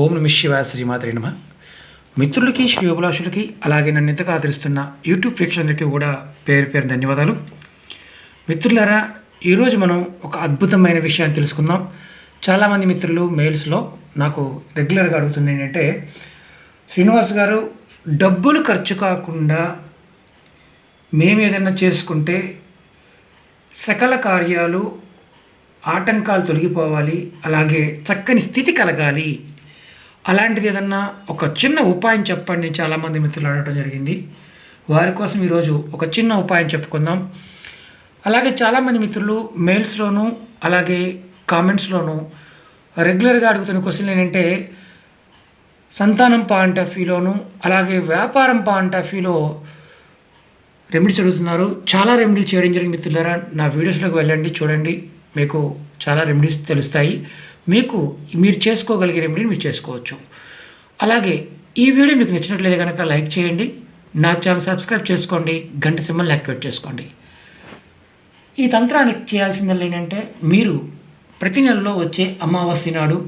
ఓం నమ శివాయ శ్రీమాత్రే నమ. మిత్రులకి, శ్రేయోభిలాషులకి, అలాగే నన్ను ఇంతగా ఆదరిస్తున్న యూట్యూబ్ ప్రేక్షకులందరికీ కూడా పేరు పేరు ధన్యవాదాలు. మిత్రులారా, ఈరోజు మనం ఒక అద్భుతమైన విషయాన్ని తెలుసుకుందాం. చాలామంది మిత్రులు మెయిల్స్లో నాకు రెగ్యులర్గా అడుగుతుంది ఏంటంటే, శ్రీనివాస్ గారు, డబ్బులు ఖర్చు కాకుండా మేము ఏదైనా చేసుకుంటే సకల కార్యాలు ఆటంకాలు తొలగిపోవాలి, అలాగే చక్కని స్థితి కలగాలి, అలాంటిది ఏదన్నా ఒక చిన్న ఉపాయం చెప్పండి చాలామంది మిత్రులు అడగడం జరిగింది. వారి కోసం ఈరోజు ఒక చిన్న ఉపాయం చెప్పుకుందాం. అలాగే చాలామంది మిత్రులు మెయిల్స్లోనూ అలాగే కామెంట్స్లోనూ రెగ్యులర్గా అడుగుతున్న క్వశ్చన్ ఏంటంటే, సంతానం పాయింట్ ఆఫ్ వ్యూలోను అలాగే వ్యాపారం పాయింట్ ఆఫ్ వ్యూలో రెమెడీస్ అడుగుతున్నారు. చాలా రెమెడీలు చేయడం జరిగింది మిత్రులారా. నా వీడియోస్లోకి వెళ్ళండి, చూడండి, మీకు చాలా రెమెడీస్ తెలుస్తాయి. మీరు చేసుకోగలిగే రెమెడీని మీరు చేసుకోవచ్చు. అలాగే ఈ వీడియో మీకు నచ్చినట్లయితే కనుక లైక్ చేయండి, నా ఛానల్ సబ్స్క్రైబ్ చేసుకోండి, గంట సింబల్ని యాక్టివేట్ చేసుకోండి. ఈ తంత్రానికి చేయాల్సిందల్లా ఏంటంటే, మీరు ప్రతి నెలలో వచ్చే అమావాస్య నాడు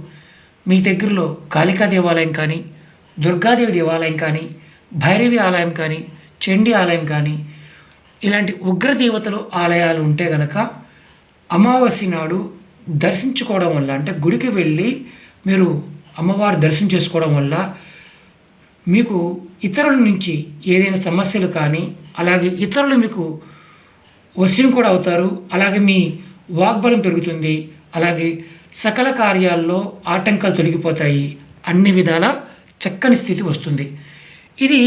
మీ దగ్గరలో కాళికా దేవాలయం కానీ, దుర్గాదేవి దేవాలయం కానీ, భైరవి ఆలయం కానీ, చండీ ఆలయం కానీ, ఇలాంటి ఉగ్రదేవతలు ఆలయాలు ఉంటే కనుక అమావాస్య నాడు దర్శించుకోవడం వల్ల, అంటే గుడికి వెళ్ళి మీరు అమ్మవారి దర్శనం చేసుకోవడం వల్ల మీకు ఇతరుల నుంచి ఏదైనా సమస్యలు కానీ, అలాగే ఇతరులు మీకు వశ్యం కూడా అవుతారు. అలాగే మీ వాగ్బలం పెరుగుతుంది. అలాగే సకల కార్యాల్లో ఆటంకాలు తొలగిపోతాయి. అన్ని విధాల చక్కని స్థితి వస్తుంది. ఇది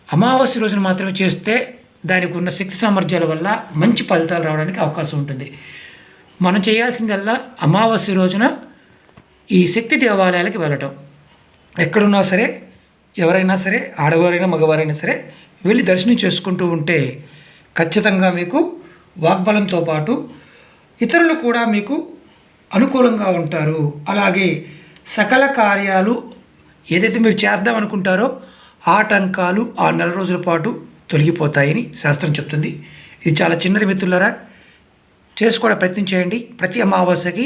అమావాస్య రోజున మాత్రమే చేస్తే దానికి ఉన్న శక్తి సామర్థ్యాల వల్ల మంచి ఫలితాలు రావడానికి అవకాశం ఉంటుంది. మనం చేయాల్సిందల్లా అమావాస్య రోజున ఈ శక్తి దేవాలయాలకి వెళ్ళటం. ఎక్కడున్నా సరే, ఎవరైనా సరే, ఆడవారైనా మగవారైనా సరే వెళ్ళి దర్శనం చేసుకుంటూ ఉంటే ఖచ్చితంగా మీకు వాగ్బలంతో పాటు ఇతరులు కూడా మీకు అనుకూలంగా ఉంటారు. అలాగే సకల కార్యాలు ఏదైతే మీరు చేద్దామనుకుంటారో ఆటంకాలు ఆ నెల రోజుల పాటు తొలగిపోతాయని శాస్త్రం చెప్తుంది. ఇది చాలా చిన్నది మిత్రులారా, చేసుకోవడం ప్రయత్నం చేయండి. ప్రతి అమావాస్యకి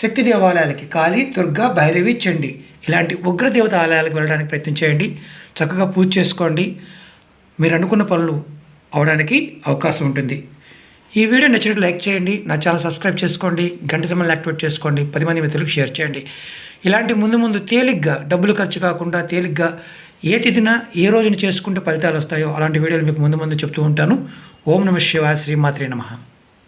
శక్తి దేవాలయాలకి, కాళీ, దుర్గా, భైరవి, చండీ ఇలాంటి ఉగ్రదేవత ఆలయాలకు వెళ్ళడానికి ప్రయత్నం చేయండి. చక్కగా పూజ చేసుకోండి. మీరు అనుకున్న పనులు అవడానికి అవకాశం ఉంటుంది. ఈ వీడియో నచ్చినట్టు లైక్ చేయండి, నా ఛానల్ సబ్స్క్రైబ్ చేసుకోండి, గంట సింబల్ని యాక్టివేట్ చేసుకోండి, 10 మంది మిత్రులకు షేర్ చేయండి. ఇలాంటి ముందు తేలిగ్గా, డబ్బులు ఖర్చు కాకుండా తేలిగ్గా ఏ తిథిన ఏ రోజున చేసుకుంటే ఫలితాలు వస్తాయో అలాంటి వీడియోలు మీకు ముందు చెప్తూ ఉంటాను. ఓం నమ శివాయ శ్రీమాత్రే నమః.